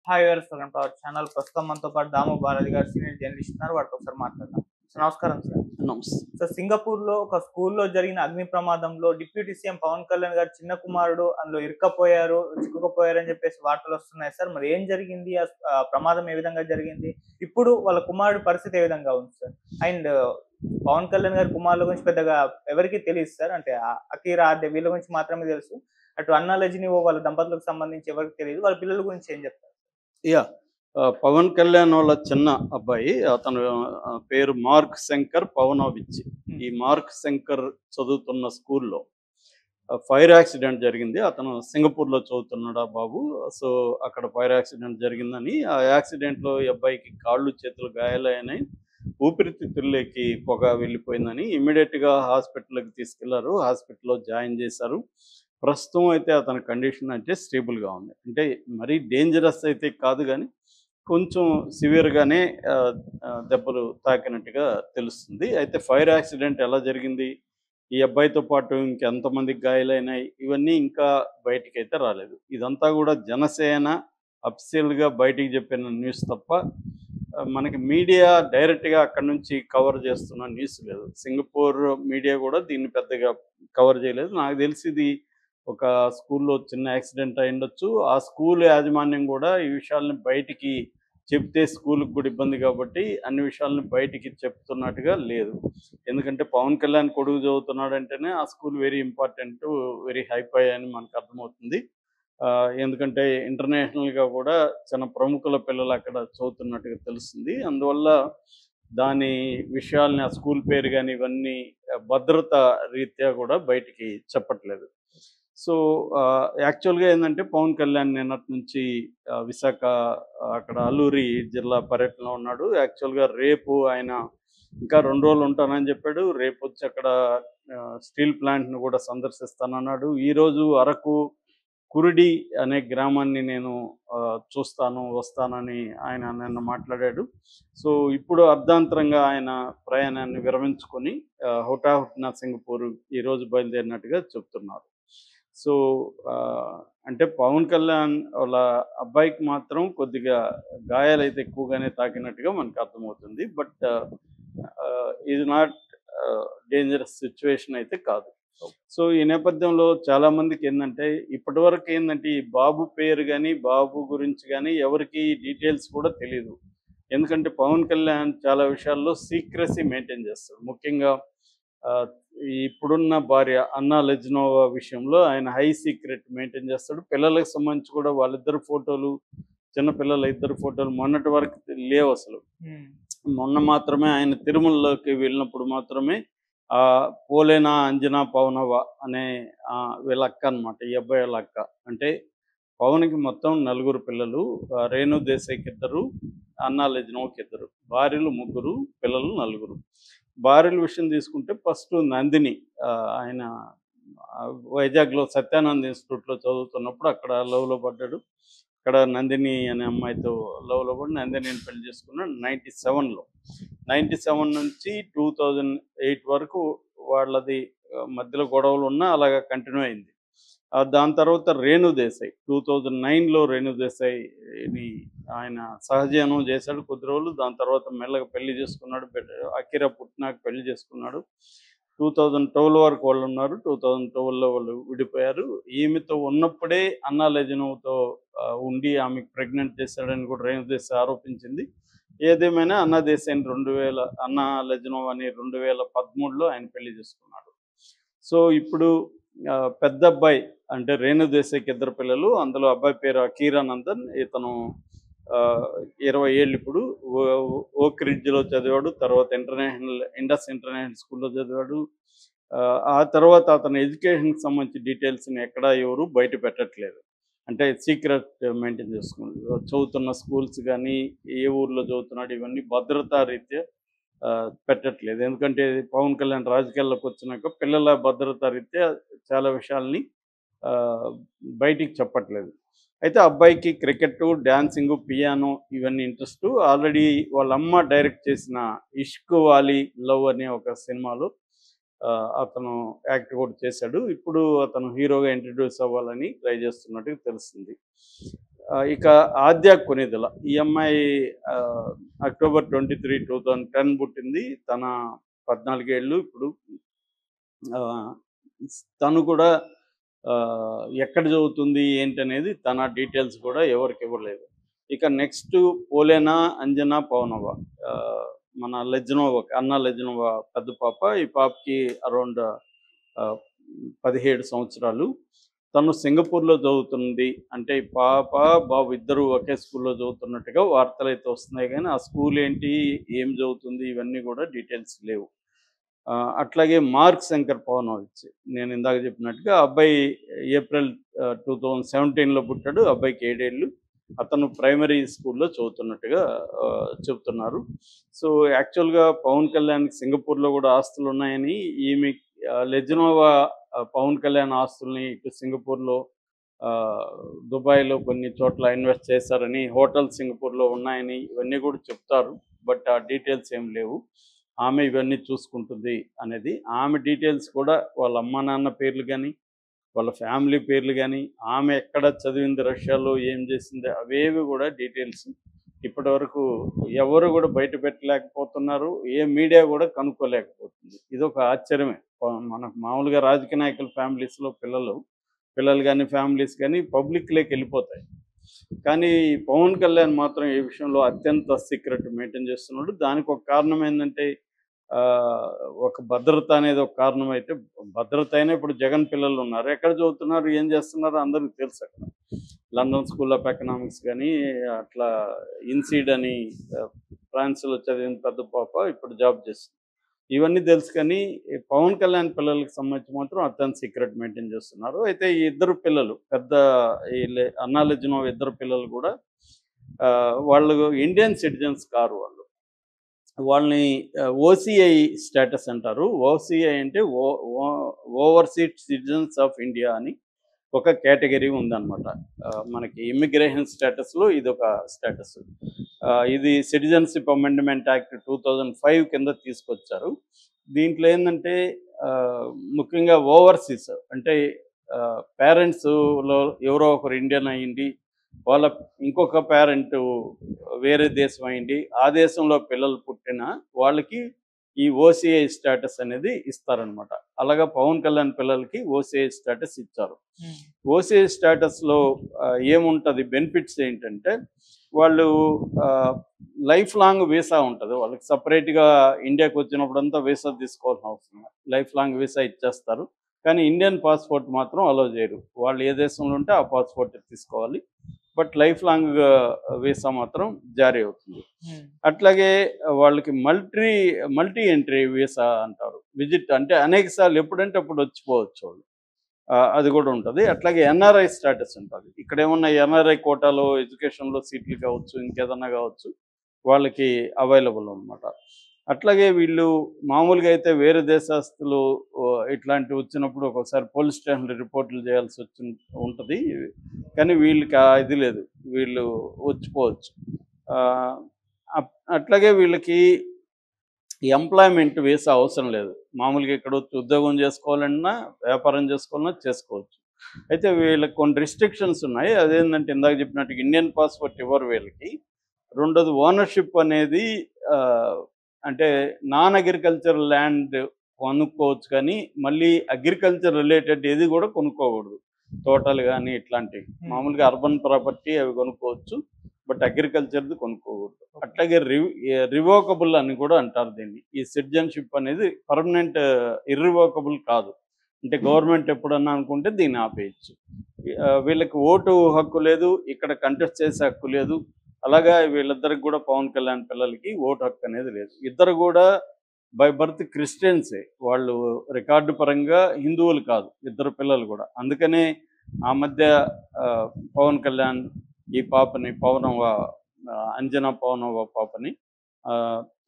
Hi viewers, welcome to our channel. ప్రస్తుతం మనతో పాటు దాము బాలాజీ గారు సీనియర్ జర్నలిస్ట్ ఉన్నారు. వాటితో ఒకసారి మాట్లాడదాం. నమస్కారం సార్. నమస్తే. సింగపూర్‌లో ఒక స్కూల్‌లో జరిగిన అగ్ని ప్రమాదంలో డిప్యూటీ సీఎం పవన్ కళ్యాణ్ గారి చిన్న కుమారుడు అందులో ఇరుక్కపోయారు, చిక్కుకుపోయారని చెప్పేసి వార్తలొస్తున్నాయి సార్. మరి ఏం జరిగింది? ప్రమాదం ఏ విధంగా జరిగింది? ఇప్పుడు వాళ్ళ కుమారుడి పరిస్థితి ఏ విధంగా ఉంది సార్? అండ్ పవన్ కళ్యాణ్ గారి కుమారుల గురించి పెద్దగా ఎవరికీ తెలీదు సార్. అంటే అకీరా, ఆద్య వీళ్ళ గురించి మాత్రమే తెలుసు. అటు అన్నా లెజిని వాళ్ళ దంపతులకు సంబంధించి ఎవరికీ తెలీదు. వాళ్ళ పిల్లల గురించి ఏం చెప్తారు? యాహ్! పవన్ కళ్యాణ్ వాళ్ళ చిన్న అబ్బాయి అతను పేరు మార్క్ శంకర్ పవనోవిచ్. హ్మ్. ఈ మార్క్ శంకర్ చదువుతున్న స్కూల్‌లో ఫైర్ యాక్సిడెంట్ జరిగింది. అతను సింగపూర్‌లో చదువుతున్నాడు ఆ బాబు. సో, అక్కడ ఫైర్ యాక్సిడెంట్ జరిగిందని, ఆ యాక్సిడెంట్‌లో ఈ అబ్బాయికి కాళ్ళు, చేతులు గాయాలయినాయి. ఊపిరితిత్తుల్లోకి పొగ వెళ్ళిపోయిందని ఇమ్మీడియేట్‌గా హాస్పిటల్‌కి తీసుకెళ్లారు. హాస్పిటల్‌లో జాయిన్ చేశారు. ప్రస్తుతం అయితే అతని కండిషన్ అయితే స్టేబుల్‌గా ఉంది. అంటే మరీ డేంజరస్ అయితే కాదు గానీ, కొంచెం సివియర్‌గానే ఆహ్, ఆహ్, దెబ్బలు తాకినట్టుగా తెలుస్తుంది. అయితే ఫైర్ యాక్సిడెంట్ ఎలా జరిగింది? ఈ అబ్బాయితో పాటు ఇంకెంతమందికి గాయాలయినాయి? ఇవన్నీ ఇంకా బయటికైతే రాలేదు. ఇదంతా గూడా జనసేన అఫీషియల్‌గా బయటికి చెప్పిన న్యూస్ తప్ప మనకి మీడియా డైరెక్ట్‌గా అక్కడి నుంచి కవర్ చేస్తున్న న్యూస్ లేదు. సింగపూర్ మీడియా గూడా దీన్ని పెద్దగా కవర్ చేయలేదు. నాకు తెలిసి ఇది ఒక స్కూల్‌లో చిన్న యాక్సిడెంట్ అయ్యుండొచ్చు. ఆ స్కూల్ యాజమాన్యం గూడా ఈ విషయాల్ని బయటికి చెప్తే స్కూలుకి కూడా ఇబ్బంది కాబట్టి అన్ని విషయాలను బయటికి చెప్తున్నట్టుగా లేదు. ఎందుకంటే పవన్ కళ్యాణ్ కొడుకు చదువుతున్నాడంటేనే ఆ school very important, very hi-fi అని మనకు అర్థమవుతుంది. ఎందుకంటే ఇంటర్నేషనల్‌గా కూడా చాలా ప్రముఖుల పిల్లలు అక్కడ చదువుతున్నట్టుగా తెలుస్తుంది. అందువల్ల దాని విషయాల్ని ఆ స్కూల్ పేరు గాని ఇవన్నీ భద్రత రీత్యా కూడా బయటికి చెప్పట్లేదు. సో, యాక్చువల్‌గా ఏందంటే పవన్ కళ్యాణ్ నిన్నటి నుంచి విశాఖ అక్కడ అల్లూరి జిల్లా పర్యటనలో ఉన్నాడు. యాక్చువల్‌గా రేపు ఆయన ఇంకా 2 రోజులు ఉంటానని చెప్పాడు. రేపొచ్చి అక్కడ స్టీల్ ప్లాంట్‌ని కూడా సందర్శిస్తానన్నాడు. ఈరోజు అరకు కురిడి అనే గ్రామాన్ని నేను చూస్తాను, వస్తానని ఆయన నిన్న మాట్లాడాడు. సో, ఇప్పుడు అర్ధాంతరంగా ఆయన ప్రయాణాన్ని విరమించుకొని హుటాహుటిన సింగపూర్ ఈరోజు బయలుదేరినట్టుగా చెప్తున్నారు. సో, ఆహ్, అంటే పవన్ కళ్యాణ్ వాళ్ళ అబ్బాయికి మాత్రం కొద్దిగా గాయాలైతే ఎక్కువగానే తాకినట్టుగా మనకు అర్థమవుతుంది. బట్ ఇది నాట్ డేంజరస్ సిట్యుయేషన్ అయితే కాదు. సో, ఈ నేపథ్యంలో చాలామందికేందంటే, ఇప్పటివరకు ఏందంటే, ఈ బాబు పేరు గాని, బాబు గురించి గాని ఎవరికీ డీటెయిల్స్ కూడా తెలీదు. ఎందుకంటే, పవన్ కళ్యాణ్ చాలా విషయాల్లో సీక్రెసీ మెయింటైన్ చేస్తాడు. ముఖ్యంగా ఆహ్, ఇప్పుడున్న భార్య అన్నా లెజ్నోవా విషయంలో ఆయన హై సీక్రెట్ మెయింటైన్ చేస్తాడు. పిల్లలకి సంబంధించి కూడా వాళ్ళిద్దరి ఫోటోలు, చిన్న పిల్లల ఇద్దరి ఫోటోలు మొన్నటి వరకు లేవసలు. హ్మ్. మొన్న మాత్రమే ఆయన తిరుమలలోకి వెళ్ళినప్పుడు మాత్రమే పోలేనా అంజనా పవనవ అనే వీళ్ళ అక్క అనమాట. ఈ అబ్బాయి వాళ్ళ అక్క. అంటే పవన్‌కి మొత్తం నలుగురు పిల్లలు. రేణు దేశాయ్‌కి ఇద్దరు, అన్నా లెజ్నోకి ఇద్దరు. భార్యలు ముగ్గురు, పిల్లలు నలుగురు. భార్యల విషయం తీసుకుంటే ఫస్ట్ నందిని ఆయన వైజాగ్‌లో సత్యానంద్ ఇన్‌స్టిట్యూట్‌లో చదువుతున్నప్పుడు అక్కడ లవ్‌లో పడ్డాడు. అక్కడ నందిని అనే అమ్మాయితో లవ్‌లో పడి నందినిని పెళ్లి చేసుకున్నాడు 97లో. 97 నుంచి 2008 వరకు వాళ్ళది మధ్యలో గొడవలున్నా అలాగా కంటిన్యూ అయింది. దాని తర్వాత రేణు దేశాయ్ 2009లో రేణు దేశాయ్‌ని ఆయన సహజీవనం చేశాడు కొద్ది రోజులు. దాని తర్వాత మెల్లగా పెళ్లి చేసుకున్నాడు. అకిరా పుట్టినాక పెళ్లి చేసుకున్నాడు. 2012 వరకు వాళ్ళున్నారు. 2012లో వాళ్ళు విడిపోయారు. ఈమెతో ఉన్నప్పుడే అన్నా లెజినోవ్‌తో ఉండి ఆమెకు ప్రెగ్నెంట్ చేశాడని కూడా రేణు దేశాయ్ ఆరోపించింది. ఏదేమైనా అన్నా దేశాయ్‌ని 2000 అన్నా లెజినోవ్ అని 2013లో ఆయన పెళ్లి చేసుకున్నాడు. సో, ఇప్పుడు పెద్దబ్బాయి అంటే రేణు దేశాయ్‌కి ఇద్దరు పిల్లలు. అందులో అబ్బాయి పేరు అకీరానందన్. ఇతను 20 ఏళ్ళు ఇప్పుడు. ఓ ఓక్ రిడ్జ్‌లో చదివాడు. తర్వాత ఇండస్ ఇంటర్నేషనల్ స్కూల్‌లో చదివాడు. ఆ తర్వాత అతని ఎడ్యుకేషన్‌కి సంబంధించిన డీటెయిల్స్‌ని ఎక్కడా ఎవరు బయట పెట్టట్లేదు. అంటే సీక్రెట్ మెయింటైన్ చేసుకున్నాడు. చదువుతున్న స్కూల్స్ గానీ, ఏ ఊర్లో చదువుతున్నాడు ఇవన్నీ భద్రతా రీత్యా పెట్టట్లేదు. ఎందుకంటే పవన్ కళ్యాణ్ రాజకీయాల్లోకి వచ్చినాక పిల్లల భద్రతా రీత్యా చాలా విషయాల్ని ఆహ్, బయటికి చెప్పట్లేదు. అయితే అబ్బాయికి క్రికెట్టు, డాన్సింగు, పియానో ఇవన్నీ ఇంట్రెస్టు. ఆల్రెడీ వాళ్ళ అమ్మ డైరెక్ట్ చేసిన 'ఇష్క్ వాలి లవ్' అనే ఒక సినిమాలో అతను యాక్ట్ కూడా చేశాడు. ఇప్పుడు అతను హీరోగా ఇంట్రొడ్యూస్ అవ్వాలని ట్రై చేస్తున్నట్టుగా తెలుస్తుంది. ఇక ఆద్య కొనిదెల ఈ అమ్మాయి అక్టోబర్ 23, 2010 పుట్టింది. తన 14 ఏళ్ళు ఇప్పుడు. ఆ, తను కూడా ఎక్కడ చదువుతుంది ఏంటనేది తన డీటెయిల్స్ కూడా ఎవరికి ఇవ్వలేదు. ఇక నెక్స్ట్ పోలేనా అంజనా పవనవ, ఆ, మన లెజ్నోవా, అన్న లెజ్నోవా పెద్ద పాప. ఈ పాపకి అరౌండ్ 17 సంవత్సరాలు. తను సింగపూర్లో చదువుతుంది. అంటే ఈ పాప బాబు ఇద్దరు ఒకే స్కూల్లో చదువుతున్నట్టుగా వార్తలు అయితే వస్తున్నాయి, కానీ ఆ స్కూల్ ఏంటి, ఏం చదువుతుంది, ఇవన్నీ కూడా డీటెయిల్స్ లేవు. అట్లాగే మార్క్ శంకర్ పవనోవిచ్, నేను ఇందాక చెప్పినట్టుగా అబ్బాయి ఏప్రిల్ 2017లో పుట్టాడు. అబ్బాయికి 7 ఏళ్ళు. అతను ప్రైమరీ స్కూల్లో చదువుతున్నట్టుగా చెబుతున్నారు. సో యాక్చువల్గా పవన్ కళ్యాణ్కి సింగపూర్లో కూడా ఆస్తులు ఉన్నాయని, ఈమె లెజ్నోవా పవన్ కళ్యాణ్ ఆస్తుల్ని ఇటు సింగపూర్లో, దుబాయ్లో కొన్ని చోట్ల ఇన్వెస్ట్ చేశారని, హోటల్ సింగపూర్లో ఉన్నాయని ఇవన్నీ కూడా చెప్తారు. బట్ ఆ డీటెయిల్స్ ఏం లేవు. ఆమె ఇవన్నీ చూసుకుంటుంది అనేది. ఆమె డీటెయిల్స్ కూడా వాళ్ళ అమ్మ నాన్న పేర్లు కానీ, వాళ్ళ ఫ్యామిలీ పేర్లు కానీ, ఆమె ఎక్కడ చదివింది, రష్యాలో ఏం చేసింది, అవేవి కూడా డీటెయిల్స్ ఇప్పటి వరకు ఎవరు కూడా బయట పెట్టలేకపోతున్నారు. ఏ మీడియా కూడా కనుక్కోలేకపోతుంది. ఇదొక ఆశ్చర్యమే. మనకు మామూలుగా రాజకీయ నాయకుల ఫ్యామిలీస్లో పిల్లలు కానీ ఫ్యామిలీస్ కానీ పబ్లిక్లోకి వెళ్ళిపోతాయి. కానీ పవన్ కళ్యాణ్ మాత్రం ఈ విషయంలో అత్యంత సీక్రెట్ మెయింటైన్ చేస్తున్నాడు. దానికి ఒక కారణం ఏంటంటే, ఒక భద్రత అనేది ఒక కారణం అయితే, భద్రత అయినా ఇప్పుడు జగన్ పిల్లలు ఉన్నారు, ఎక్కడ చదువుతున్నారు, ఏం చేస్తున్నారు అందరికీ తెలుసు. అక్కడ లండన్ స్కూల్ ఆఫ్ ఎకనామిక్స్ కానీ, అట్లా ఇన్సీడ్ అని ఫ్రాన్స్లో చదివిన పెద్ద పాప ఇప్పుడు జాబ్ చేస్తుంది. ఇవన్నీ తెలుసు. కానీ పవన్ కళ్యాణ్ పిల్లలకి సంబంధించి మాత్రం అత్యంత సీక్రెట్ మెయింటైన్ చేస్తున్నారు. అయితే ఈ ఇద్దరు పిల్లలు, పెద్ద అన్నా లెజ్నోవా ఇద్దరు పిల్లలు కూడా వాళ్ళు ఇండియన్ సిటిజన్స్ కారు. వాళ్ళని ఓసీఐ స్టేటస్ అంటారు. ఓసీఐ అంటే ఓవర్సీస్ సిటిజన్స్ ఆఫ్ ఇండియా అని ఒక కేటగిరీ ఉందన్నమాట. మనకి ఇమ్మిగ్రేషన్ స్టేటస్లో ఇదొక స్టేటస్. ఇది సిటిజన్షిప్ అమెండ్మెంట్ యాక్ట్ 2005 కింద తీసుకొచ్చారు. దీంట్లో ఏంటంటే ముఖ్యంగా ఓవర్సీస్ అంటే పేరెంట్స్లో ఎవరో ఒకరు ఇండియన్ అయ్యింది, వాళ్ళ ఇంకొక పేరెంట్ వేరే దేశం అయింది, ఆ దేశంలో పిల్లలు పుట్టిన వాళ్ళకి ఈ ఓసీఐ స్టేటస్ అనేది ఇస్తారనమాట. అలాగా పవన్ కళ్యాణ్ పిల్లలకి ఓసీఐ స్టేటస్ ఇచ్చారు. ఓసీఐ స్టేటస్లో ఏముంటుంది, బెనిఫిట్స్ ఏంటంటే, వాళ్ళు లైఫ్ లాంగ్ వీసా ఉంటుంది వాళ్ళకి. సపరేట్గా ఇండియాకి వచ్చినప్పుడంతా వీసా తీసుకోవాల్సిన అవసరం, లైఫ్ లాంగ్ వీసా ఇచ్చేస్తారు. కానీ ఇండియన్ పాస్పోర్ట్ మాత్రం అలో చేయరు. వాళ్ళు ఏ దేశంలో ఉంటే ఆ పాస్పోర్ట్ తీసుకోవాలి. బట్ లైఫ్ లాంగ్ వీసా మాత్రం జారీ అవుతుంది. అట్లాగే వాళ్ళకి మల్టీ ఎంట్రీ వీసా అంటారు. విజిట్ అంటే అనేక సార్లు ఎప్పుడంటే అప్పుడు వచ్చిపోవచ్చు వాళ్ళు, అది కూడా ఉంటుంది. అట్లాగే ఎన్ఆర్ఐ స్టేటస్ ఉంటుంది. ఇక్కడ ఏమన్నా ఎన్ఆర్ఐ కోటాలో ఎడ్యుకేషన్లో సీట్లు కావచ్చు, ఇంకేదన్నా కావచ్చు, వాళ్ళకి అవైలబుల్ అనమాట. అట్లాగే వీళ్ళు మామూలుగా అయితే వేరే దేశస్తులు ఇట్లాంటివి వచ్చినప్పుడు ఒక్కొక్కసారి పోలీస్ స్టేషన్లో రిపోర్ట్లు చేయాల్సి ఉంటుంది. కానీ వీళ్ళకి ఇది లేదు, వీళ్ళు వచ్చిపోవచ్చు. అట్లాగే వీళ్ళకి ఎంప్లాయ్మెంట్ వీసా అవసరం లేదు. మామూలుగా ఇక్కడ వచ్చి ఉద్యోగం చేసుకోవాలన్నా, వ్యాపారం చేసుకోవాలన్నా చేసుకోవచ్చు. అయితే వీళ్ళకి కొన్ని రిస్ట్రిక్షన్స్ ఉన్నాయి. అదేంటంటే ఇందాక చెప్పినట్టు ఇండియన్ పాస్పోర్ట్ ఇవ్వరు వీళ్ళకి. రెండోది ఓనర్షిప్ అనేది అంటే నాన్ అగ్రికల్చర్ ల్యాండ్ కొనుక్కోవచ్చు, కానీ మళ్ళీ అగ్రికల్చర్ రిలేటెడ్ ఏది కూడా కొనుక్కోకూడదు. తోటలు కానీ ఇట్లాంటివి, మామూలుగా అర్బన్ ప్రాపర్టీ అవి కొనుక్కోవచ్చు, బట్ అగ్రికల్చర్ది కొనుక్కోకూడదు. అట్లాగే రివోకబుల్ అని కూడా అంటారు దీన్ని. ఈ సిటిజన్షిప్ అనేది పర్మనెంట్, ఇర్రివోకబుల్ కాదు. అంటే గవర్నమెంట్ ఎప్పుడన్నా అనుకుంటే దీన్ని ఆపేయచ్చు. వీళ్ళకి ఓటు హక్కు లేదు, ఇక్కడ కంటెస్ట్ చేసే హక్కు లేదు. అలాగా వీళ్ళిద్దరికి కూడా, పవన్ కళ్యాణ్ పిల్లలకి ఓటు హక్కు అనేది లేదు. ఇద్దరు కూడా బై బర్త్ క్రిస్టియన్సే. వాళ్ళు రికార్డు పరంగా హిందువులు కాదు ఇద్దరు పిల్లలు కూడా. అందుకనే ఆ మధ్య పవన్ కళ్యాణ్ ఈ పాపని అంజనా పవనవ పాపని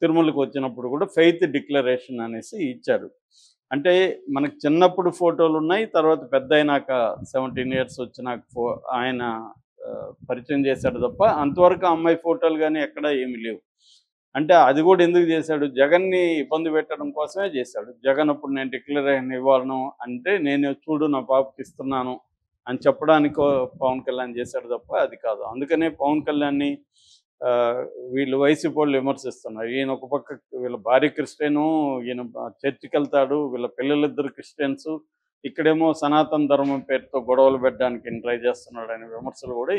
తిరుమలకు వచ్చినప్పుడు కూడా ఫెయిత్ డిక్లరేషన్ అనేసి ఇచ్చాడు. అంటే మనకు చిన్నప్పుడు ఫోటోలు ఉన్నాయి, తర్వాత పెద్ద అయినాక 17 years వచ్చినాక ఆయన పరిచయం చేశాడు తప్ప అంతవరకు అమ్మాయి ఫోటోలు కానీ ఎక్కడ ఏమీ లేవు. అంటే అది కూడా ఎందుకు చేశాడు, జగన్ని ఇబ్బంది పెట్టడం కోసమే చేశాడు. జగన్ అప్పుడు నేను డిక్లరేషన్ ఇవ్వాలను అంటే, నేను చూడు నా పాపకి ఇస్తున్నాను అని చెప్పడానికి పవన్ కళ్యాణ్ చేశాడు తప్ప అది కాదు. అందుకనే పవన్ కళ్యాణ్ని వీళ్ళు వైసీపీ వాళ్ళు విమర్శిస్తున్నారు. ఈయన ఒక పక్క వీళ్ళ భార్య క్రిస్టియను, ఈయన చర్చికి వెళ్తాడు, వీళ్ళ పిల్లలిద్దరు క్రిస్టియన్స్, ఇక్కడేమో సనాతన ధర్మం పేరుతో గొడవలు పెట్టడానికి ట్రై చేస్తున్నాడు అనే విమర్శలు కూడా